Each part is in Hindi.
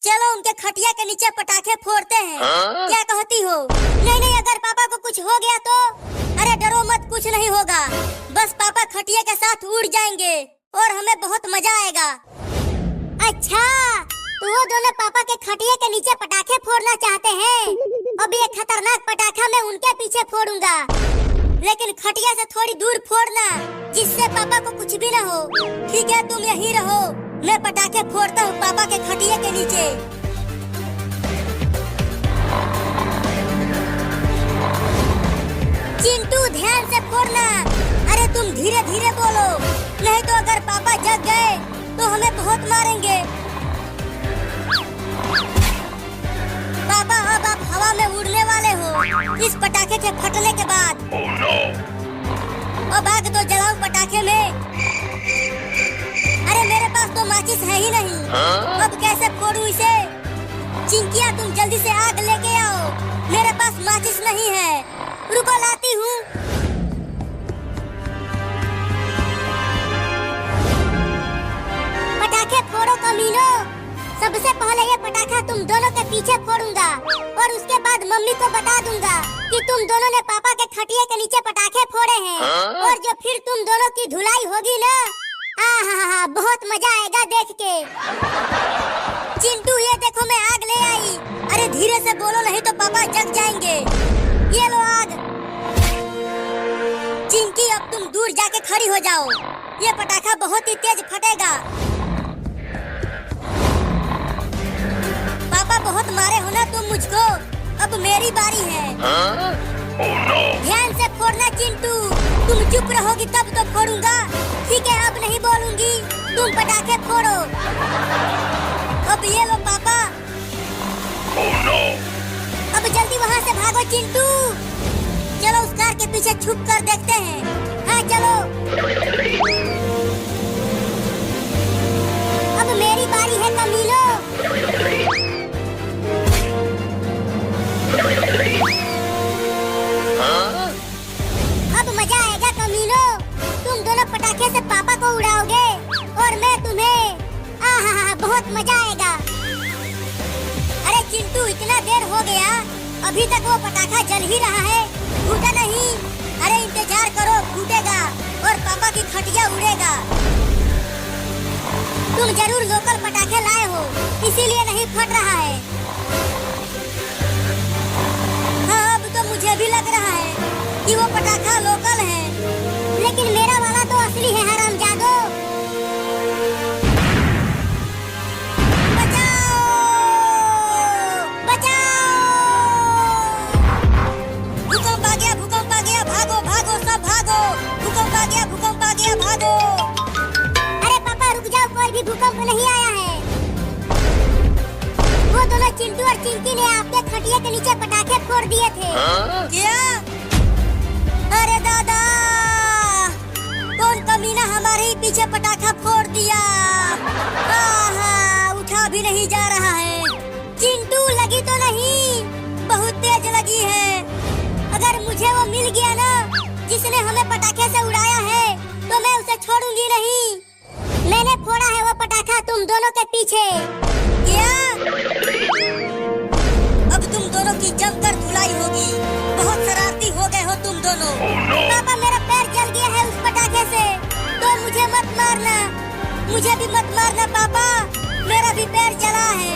चलो उनके खटिया के नीचे पटाखे फोड़ते हैं। क्या कहती हो? नहीं नहीं, अगर पापा को कुछ हो गया तो? अरे डरो मत, कुछ नहीं होगा। बस पापा खटिया के साथ उड़ जाएंगे और हमें बहुत मजा आएगा। अच्छा, तो वो दोनों पापा के खटिया के नीचे पटाखे फोड़ना चाहते हैं। अब ये खतरनाक पटाखा मैं उनके पीछे फोड़ूंगा, लेकिन खटिया से थोड़ी दूर फोड़ना, जिससे पापा को कुछ भी ना हो। ठीक है, तुम यहीं रहो, मैं पटाखे फोड़ता हूँ पापा के खटिया के नीचे। चिंटू ध्यान से फोड़ना। अरे तुम धीरे धीरे बोलो, नहीं तो अगर पापा जग गए तो हमें बहुत मारेंगे। पापा अब आप हवा में उड़ने वाले हो इस पटाखे के फटने के बाद। Oh no! अब आग तो जलाओ पटाखे में। अरे मेरे पास तो माचिस है ही नहीं। अब कैसे फोड़ूं इसे? चिंकिया तुम जल्दी से आग लेके आओ, मेरे पास माचिस नहीं है। रुको लाती हूँ। पटाखे फोड़ो कमीनो। सबसे पहले ये पटाखा तुम दोनों के पीछे फोड़ूंगा और उसके बाद मम्मी को बता दूंगा कि तुम दोनों ने पापा के खटिया के नीचे पटाखे फोड़े हैं। और जो फिर तुम दोनों की धुलाई होगी ना, आहा बहुत मजा आएगा देख के। चिंटू ये देखो मैं आग ले आई। अरे धीरे से बोलो, नहीं तो पापा जग जाएंगे। ये लो आग। चिंकी अब तुम दूर जाके खड़ी हो जाओ, ये पटाखा बहुत ही तेज फटेगा। पापा बहुत मारे हो ना तुम मुझको, अब मेरी बारी है। Oh no! ध्यान से फोड़ना चिंटू, तुम चुप रहोगी तब तो फोड़ूंगा। ठीक है, अब नहीं बोलूंगी, तुम पटाखे फोड़ो। अब ये लो पापा। Oh no! अब जल्दी वहाँ से भागो चिंटू। चलो उस कार के पीछे छुप कर देखते हैं। हाँ चलो। अब मेरी बारी है कमीनो। अब मजा आएगा कमीनो, तुम दोनों पटाखे से पापा को उड़ाओगे और मैं तुम्हें। आहा बहुत मजा आएगा। अरे चिंटू इतना देर हो गया, अभी तक वो पटाखा जल ही रहा है, फूटा नहीं। अरे इंतजार करो, फूटेगा और पापा की खटिया उड़ेगा। तुम जरूर लोकल पटाखे लाए हो, इसीलिए नहीं फट रहा है। हाँ अब तो मुझे भी लग रहा है कि वो पटाखा लोकल है, लेकिन मेरा वाला तो असली है हरामजादो। बचाओ बचाओ! भूकंप आ गया, भूकंप आ गया, भागो भागो सब भागो। भूकंप आ गया, भूकंप आ गया, भागो। अरे पापा रुक जाओ, कोई भी भूकंप नहीं आया है। वो दोनों चिंटू और चिंकी ने आपके खटिया के नीचे पटाखे फोड़ दिए थे। क्या? अरे दादा, कौन कमीना हमारे ही पीछे पटाखा फोड़ दिया। आहा, उठा भी नहीं जा रहा है। चिंटू लगी तो नहीं? बहुत तेज लगी है। अगर मुझे वो मिल गया ना जिसने हमें पटाखे से उड़ाया है, तो मैं उसे छोड़ूंगी नहीं। मैंने फोड़ा है वो पटाखा तुम दोनों के पीछे। क्या? अब तुम दोनों की जमकर धुलाई होगी। बहुत शरारती हो गए हो तुम दोनों। Oh no! पापा मेरा पैर जल गया है उस पटाखे से, तो मुझे मत मारना। मुझे भी मत मारना पापा, मेरा भी पैर जला है।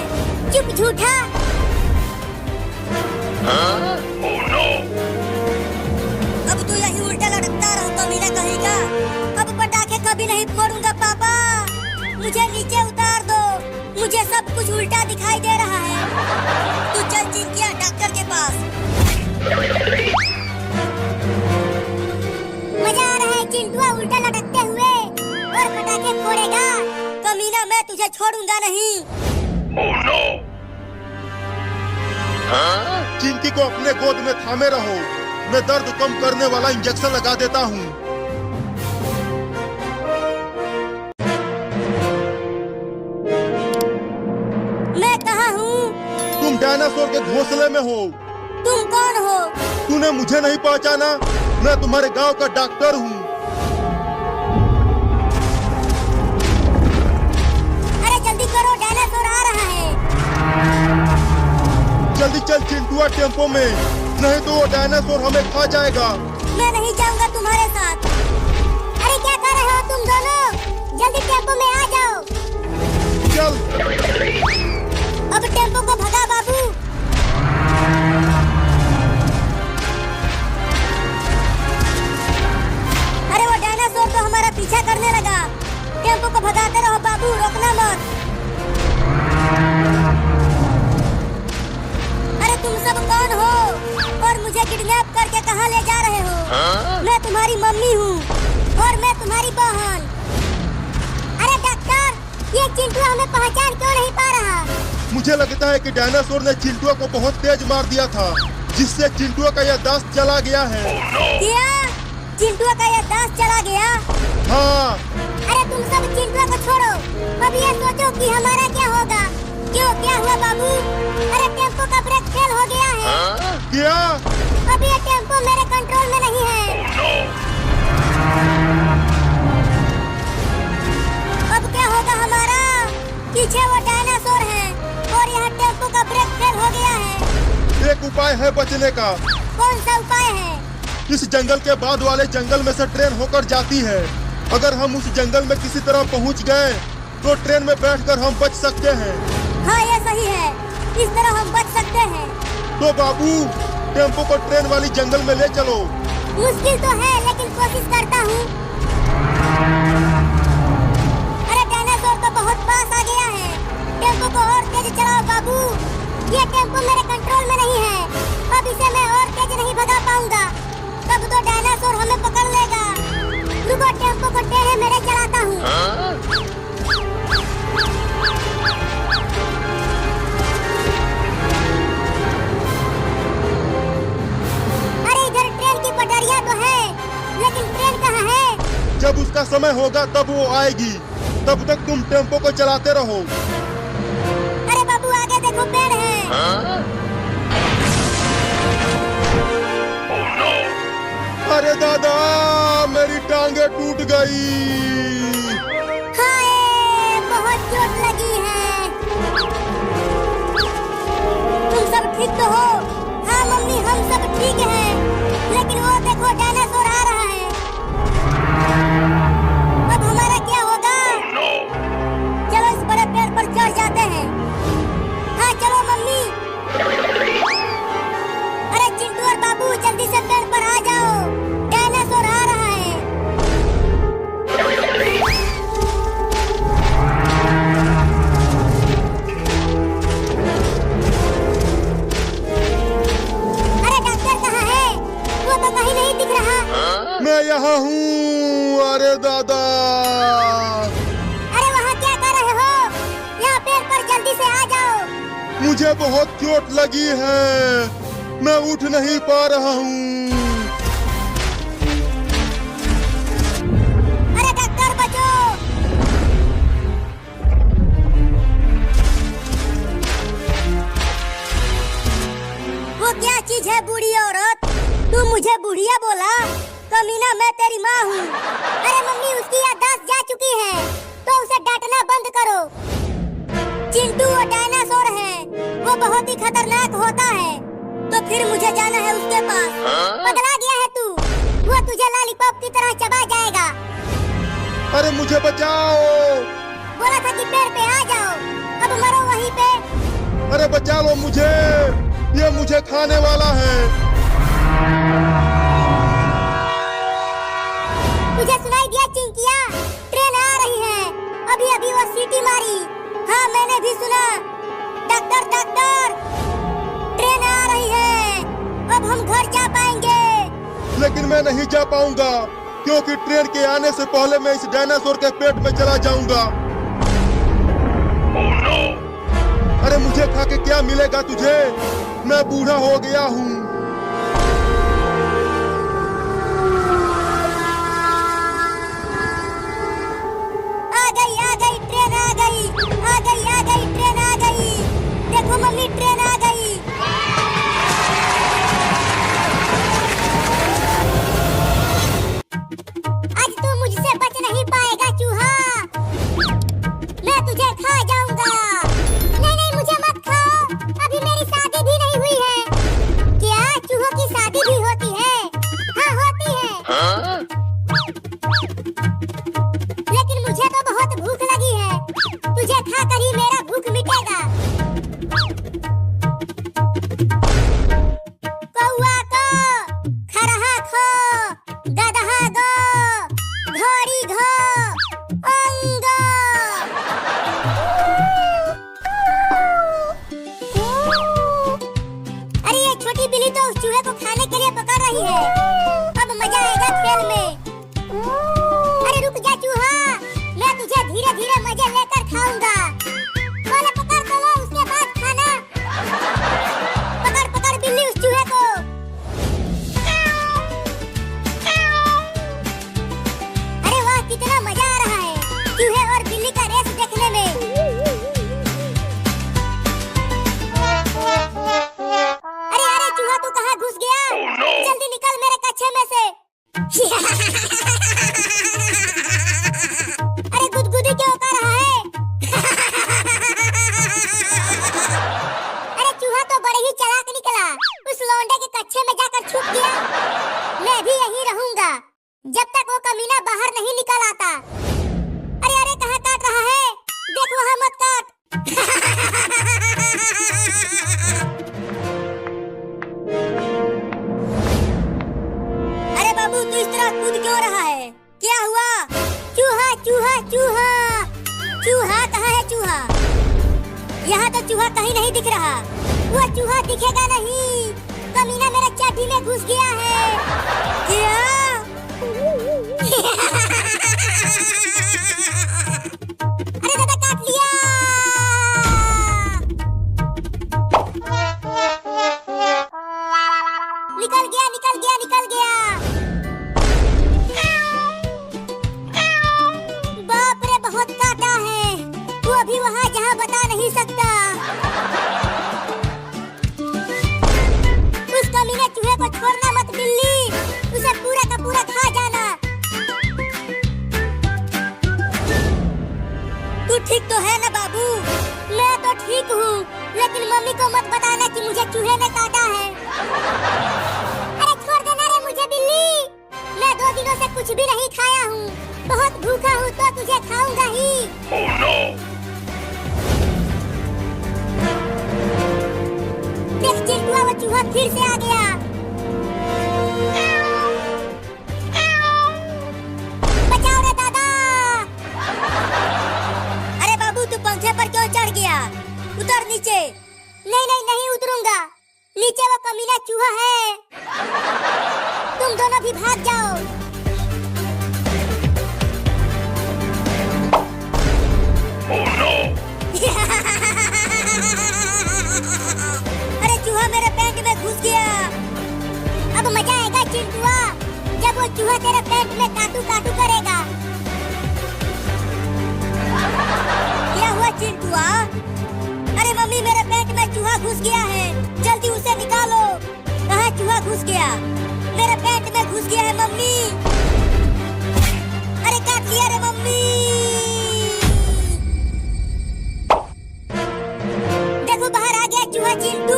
चुप झूठा। Oh no! अब तू यही उल्टा लटकता रहो कमीना कहीं का। अब पटाखे कभी नहीं फोड़ूंगा पापा, मुझे नीचे उतार दो। मुझे सब कुछ उल्टा दिखाई दे रहा है। तू चल चिंकिया डॉक्टर के पास। मजा आ रहा है चिंटुआ उल्टा लटकते हुए और पटाखे फोड़ेगा। कमीना मैं तुझे छोड़ूंगा नहीं। Oh no! चिंकी को अपने गोद में थामे रहो, मैं दर्द कम करने वाला इंजेक्शन लगा देता हूँ। मैं कहाँ हूँ? तुम डायनासोर के घोंसले में हो। तुम कौन हो? तूने मुझे नहीं पहचाना? मैं तुम्हारे गांव का डॉक्टर हूँ। अरे जल्दी करो, डायनासोर आ रहा है। जल्दी चल चिंटुआ टेम्पो में, नहीं तो वो डायनासोर हमें खा जाएगा। मैं नहीं जाऊंगा तुम्हारे साथ। अरे क्या कर रहे हो तुम दोनों? जल्दी टेम्पो में आ जाओ। चल। अब टेम्पो को भगा बाबू। अरे वो डायनासोर तो हमारा पीछा करने लगा। टेम्पो को भगाते रहो बाबू, रोकना मत। अरे तुम सब कौन हो और मुझे किडनैप करके कहाँ ले जा रहे हो? मैं तुम्हारी मम्मी हूँ और मैं तुम्हारी बहन। अरे डॉक्टर, ये चिंटू हमें पहचान क्यों नहीं पा रहा? मुझे लगता है कि डायनासोर ने चिंटुआ को बहुत तेज मार दिया था, जिससे चिंटुआ का याददाश्त चला गया है। क्या? चिंटुआ का याददाश्त चला गया? हाँ। अरे तुम सब चिंटुआ को छोड़ो, अब ये सोचो कि हमारा क्या होगा। क्यों, क्या हुआ बाबू? अरे टेम्पो का ब्रेक फेल हो गया है। क्या? अब ये टेम्पो मेरे कंट्रोल में नहीं है। अब क्या होगा हमारा? पीछे वो डायनासोर है और यहाँ टेम्पो का ब्रेक फेल हो गया है। एक उपाय है बचने का। कौन सा उपाय है? इस जंगल के बाद वाले जंगल में से ट्रेन होकर जाती है। अगर हम उस जंगल में किसी तरह पहुंच गए तो ट्रेन में बैठकर हम बच सकते हैं। हाँ, ये सही है, इस तरह हम बच सकते हैं। तो बाबू, टेम्पो को ट्रेन वाली जंगल में ले चलो। मुश्किल तो है, लेकिन कोशिश करता हूँ। अरे डायनासोर तो बहुत पास आ गया है। टेम्पो को और तेज चलाओ बाबू। ये टेम्पो मेरे कंट्रोल में नहीं है। अब इसे मैं और तेज नहीं भगा पाऊंगा, तब तो डायनासोर हमें पकड़ लेगा। रुको, टेम्पो को टेढ़े मेढ़े चलाता हूँ। अरे इधर ट्रेन की पटरियाँ तो है, लेकिन ट्रेन कहाँ है? जब उसका समय होगा तब वो आएगी, तब तक तुम टेम्पो को चलाते रहो। अरे बाबू, आगे देखो, पेड़ है। अरे दादा, मेरी टांगे टूट गई। हाय, बहुत चोट लगी है। तुम सब ठीक तो हो? हाँ मम्मी, हम सब ठीक हैं। लेकिन वो देखो, डायनासोर आ रहा है। अब हमारा क्या होगा? चलो इस बड़े पेड़ पर चढ़ जाते हैं। हाँ चलो मम्मी। अरे चिंटू और बाबू, जल्दी से पेड़ पर आ जाओ, डायनासोर आ रहा है। अरे डॉक्टर कहाँ है? वो तो कहीं नहीं दिख रहा। मैं यहाँ हूँ। अरे दादा। अरे वहाँ क्या कर रहे हो? यहाँ पेड़ पर जल्दी से आ जाओ। मुझे बहुत चोट लगी है, मैं उठ नहीं पा रहा हूँ। अरे डॉक्टर बचो। वो क्या चीज है बूढ़ी औरत? तू मुझे बुढ़िया बोला? कमीना, मैं तेरी माँ हूँ। अरे मम्मी, उसकी याददाश्त जा चुकी है, तो उसे डांटना बंद करो। चिंटू वो डायनासोर है, वो बहुत ही खतरनाक होता है। तो फिर मुझे जाना है उसके पास। पगला गया है तू? वो तुझे लॉलीपॉप की तरह चबा जाएगा। अरे मुझे बचाओ। बोला था कि पेड़ पे आ जाओ, अब मरो वहीं पे। अरे बचा लो मुझे, ये मुझे खाने वाला है। तुझे सुनाई दिया चिंकिया? ट्रेन आ रही है। अभी अभी वो सीटी मारी। हाँ, मैंने भी सुना। डॉक्टर डॉक्टर, ट्रेन आ रही है, अब हम घर जा पाएंगे। लेकिन मैं नहीं जा पाऊंगा, क्योंकि ट्रेन के आने से पहले मैं इस डायनासोर के पेट में चला जाऊंगा। अरे मुझे खा के क्या मिलेगा तुझे? मैं बूढ़ा हो गया हूँ। आ गई ट्रेन आ गई, ट्रेन आ गई। देखो मम्मी, ट्रेन आ गई। आज तू मुझसे बच नहीं पाएगा चूहा, मैं तुझे खा जाऊंगा। नहीं नहीं, मुझे मत खाओ, अभी मेरी शादी भी नहीं अरे गुदगुदी क्यों कर रहा है? अरे चूहा तो बड़े ही चालाक निकला, उस लौंडे के कच्चे में जाकर छुप गया। मैं भी यहीं रहूंगा जब तक वो कमीना बाहर नहीं निकल आता। अरे अरे कहाँ काट रहा है? देख वहाँ मत काट। अरे बाबू तू इस तरह कूद क्यों रहा है? क्या हुआ? चूहा चूहा चूहा चूहा कहाँ है चूहा? यहाँ तो चूहा कहीं नहीं दिख रहा। वो चूहा दिखेगा नहीं, कमीना मेरे चाटी में घुस गया है। क्या? अरे दादा काट लिया। निकल गया निकल गया निकल गया। बाप रे बहुत काटा है। वो अभी वहाँ जहाँ बता नहीं सकता। उस कमीने चूहे को छोड़ना मत बिल्ली, उसे पूरा का पूरा खा जाना। तू ठीक तो है ना बाबू? मैं तो ठीक हूँ, लेकिन मम्मी को मत बताना कि मुझे चूहे ने काटा है। अरे छोड़ देना रे मुझे बिल्ली, मैं 2 दिनों से कुछ भी नहीं खाया हूँ। बहुत भूखा हूँ तो तुझे खाऊंगा ही। Oh no! देख चिंटुआ, वो चूहा फिर से आ गया। बचाओ रे दादा। अरे बाबू तू पंखे पर क्यों चढ़ गया? उतर नीचे। नहीं नहीं नहीं उतरूंगा, नीचे वो कमीना चूहा है। तुम दोनों भी भाग जाओ। Oh no! अरे चूहा मेरे पैंट में घुस गया। अब मजा आएगा चिंटुआ, जब वो चूहा तेरे पैंट में काटू काटू करेगा। क्या हुआ चिंटुआ? अरे मम्मी मेरे पैंट में चूहा घुस गया है, जल्दी उसे निकालो। कहाँ चूहा घुस गया? मेरे पैंट में घुस गया है मम्मी। अरे काट लिया रे मम्मी। देखो बाहर आ गया चूहा चिंटू।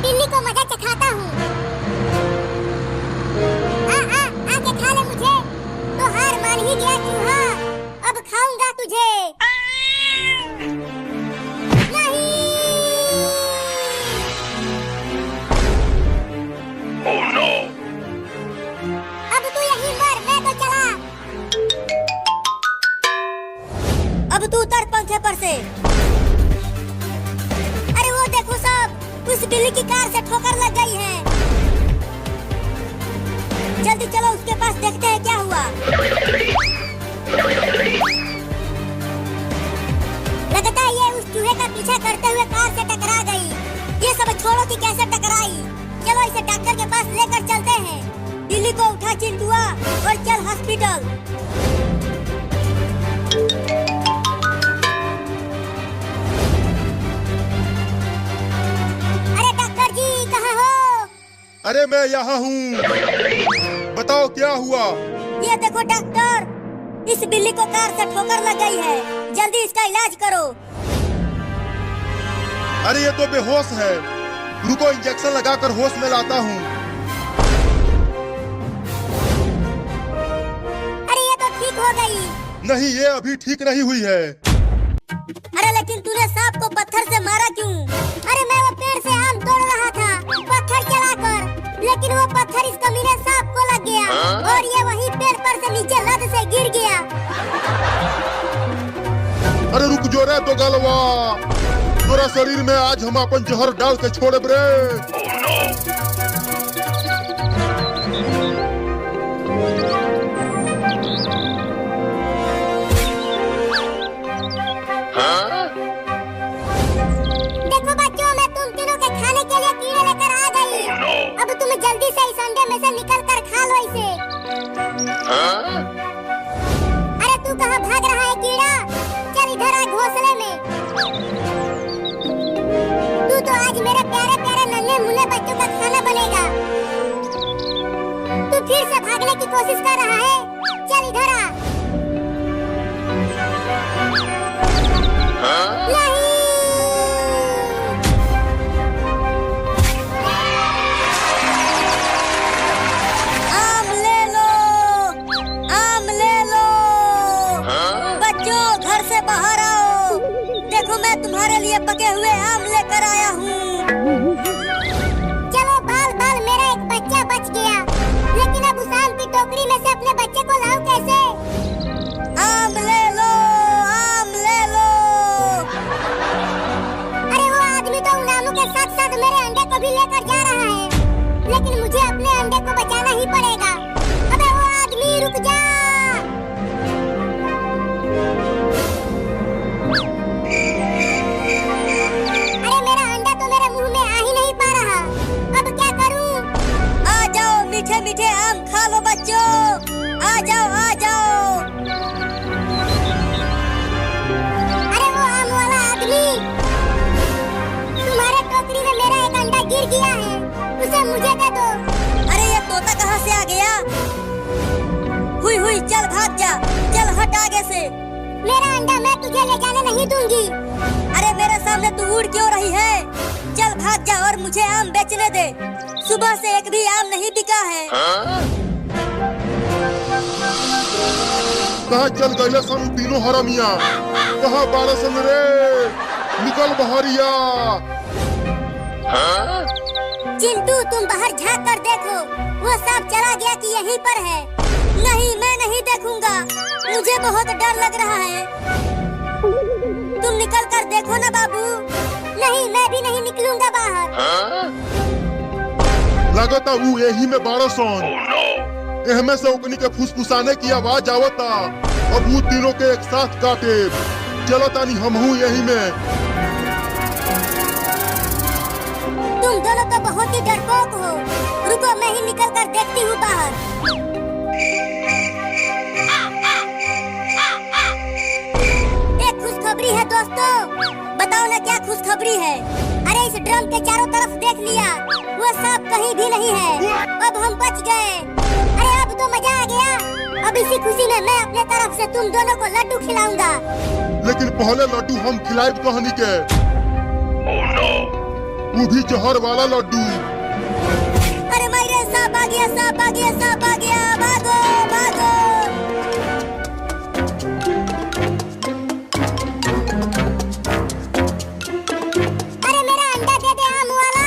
बिल्ली को मजा चखाता हूँ। आके खा ले मुझे। तो हार मान ही गया चूहा, अब खाऊंगा तुझे। नहीं। Oh no! अब तू यहीं मर, मैं तो चला। अब तू उतर पंखे पर से। अरे वो देखो सब, उस बिल्ली की कार से ठोकर लग गई है। जल्दी चलो उसके पास, देखते हैं क्या हुआ। लगता है ये उस चूहे का पीछा करते हुए कार से टकरा गई। ये सब छोड़ो कि कैसे टकराई। चलो इसे डॉक्टर के पास लेकर चलते हैं। बिल्ली को उठा चिंटुआ और चल हॉस्पिटल। अरे मैं यहाँ हूँ, बताओ क्या हुआ? ये देखो डॉक्टर, इस बिल्ली को कार से ठोकर लग गई है, जल्दी इसका इलाज करो। अरे ये तो बेहोश है, रुको इंजेक्शन लगाकर होश में लाता हूँ। अरे ये तो ठीक हो गई। नहीं, ये अभी ठीक नहीं हुई है। अरे लेकिन तूने सांप को पत्थर से मारा क्यों? अरे मैं वो पेड़ से आम तोड़ रहा था पत्थर चलाकर, लेकिन वो पत्थर इस कमीने सांप को लग गया और ये वही पेड़ पर से नीचे लद से गिर गया। अरे रुक जो रे तो गलवा, तोरा शरीर में आज हम अपन जहर डाल के छोड़े रे। देखो बच्चों, मैं तुम तीनों के खाने के लिए कीड़े लेकर आ गई। अब तुम जल्दी से इस अंडे में से निकल कर खा लो इसे। अरे तू कहाँ भाग रहा है कीड़ा? चल इधर आ घोंसले में। तू तो आज मेरे प्यारे प्यारे नन्हे मुन्ने बच्चों का खाना बनेगा। तू फिर से भागने की कोशिश कर रहा है? चल इधर आ। नहीं। आम ले लो, आम ले लो। बच्चों घर से बाहर आओ। देखो मैं तुम्हारे लिए पके हुए आम लेकर आया हूँ। चलो बाल बाल, मेरा एक बच्चा बच गया। लेकिन अब उस आम की टोकरी में से अपने बच्चे को लाऊं कैसे? आम ले लो, आम ले लो। अरे वो आदमी तो उन आमों के साथ साथ मेरे अंडे को भी लेकर जा रहा है। लेकिन मुझे अपने अंडे को बचाना ही पड़ेगा। अबे वो आदमी रुक जा। अरे मेरा अंडा तो मेरे मुंह में आ ही नहीं पा रहा। अब क्या करूं? आ जाओ मीठे मीठे आम खा लो बच्चों। आ जाओ आ जाओ। अरे वो आम वाला आदमी, तुम्हारे टोकरी में मेरा एक अंडा गिर गया है, उसे मुझे दे दो। अरे ये तोता कहाँ से आ गया? हुई हुई चल भाग जा। चल हट आगे से। मेरा अंडा मैं तुझे ले जाने नहीं दूंगी। अरे मेरे सामने तू उड़ क्यों रही है? चल भाग जा और मुझे आम बेचने दे। सुबह से एक भी आम नहीं बिका है। कहाँ चल गए सन तीनों हरामिया? कहाँ बारह सन रे? निकल बहरिया। चिंटू तुम बाहर झांक कर देखो, वो सांप चला गया कि यहीं पर है? नहीं मैं नहीं देखूंगा, मुझे बहुत डर लग रहा है। तुम निकल कर देखो ना बाबू। नहीं मैं भी नहीं निकलूंगा बाहर। लगता वो यही में 1200 एहमे से उकनी के फुसफुसाने की आवाज आवता। अब वो तीनों के एक साथ काटे। चलो तानी हम हूँ यही में। तुम दोनों तो बहुत ही डरपोक हो। रुको मैं ही निकल कर देखती हूँ बाहर। एक खुशखबरी है दोस्तों। बताओ ना क्या खुशखबरी है? अरे इस ड्रम के चारों तरफ देख लिया, वो सांप कहीं भी नहीं है। अब हम बच गए। अरे अब तो मजा आ गया। अब इसी खुशी में मैं अपने तरफ से तुम दोनों को लड्डू खिलाऊंगा। लेकिन पहले लड्डू हम खिलाए कहानी के। Oh no! वो भी जहर वाला लड्डू। अरे मेरे सांप आ गया, सांप आ गया, सांप आ गया। भागो भागो। अरे मेरा अंडा दे दे आम वाला।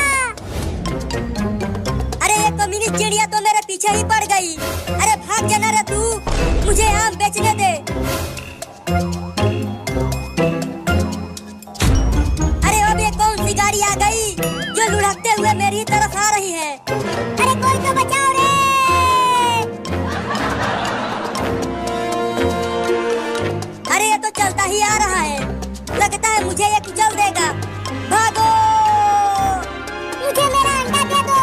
अरे ये कमीनी चिड़िया तो मेरे पीछे ही पड़ गई। अरे भाग जाना रे तू, मुझे आम बेचने दे। अरे अब ये कौन सी गाड़ी आ गई जो लुढ़कते हुए मेरी तरफ आ रही है? अरे कोई तो बचाओ रे। अरे ये तो चलता ही आ रहा है, लगता है मुझे ये कुचल देगा। भागो, मुझे मेरा अंडा दे दो।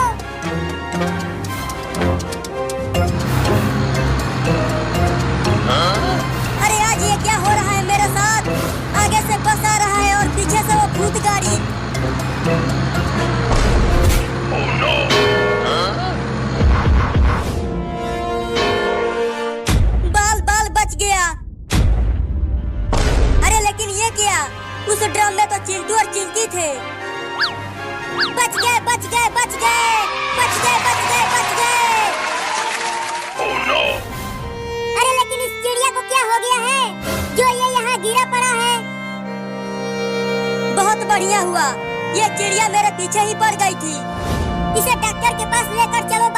अरे आज ये क्या हो रहा है मेरे साथ? आगे से बस आ रहा है और पीछे से वो भूत गाड़ी। Oh no! बाल बाल बच गया। अरे लेकिन ये क्या? उस ड्रम में तो चिंटू और चिंकी थे। बच गए बच गए बच गए बच गए बच गए बच गए। Oh no! अरे लेकिन इस चिड़िया को क्या हो गया है जो ये यहाँ गिरा पड़ा है? बहुत बढ़िया हुआ, ये चिड़िया मेरे पीछे ही पड़ गई थी। इसे डॉक्टर के पास लेकर चलो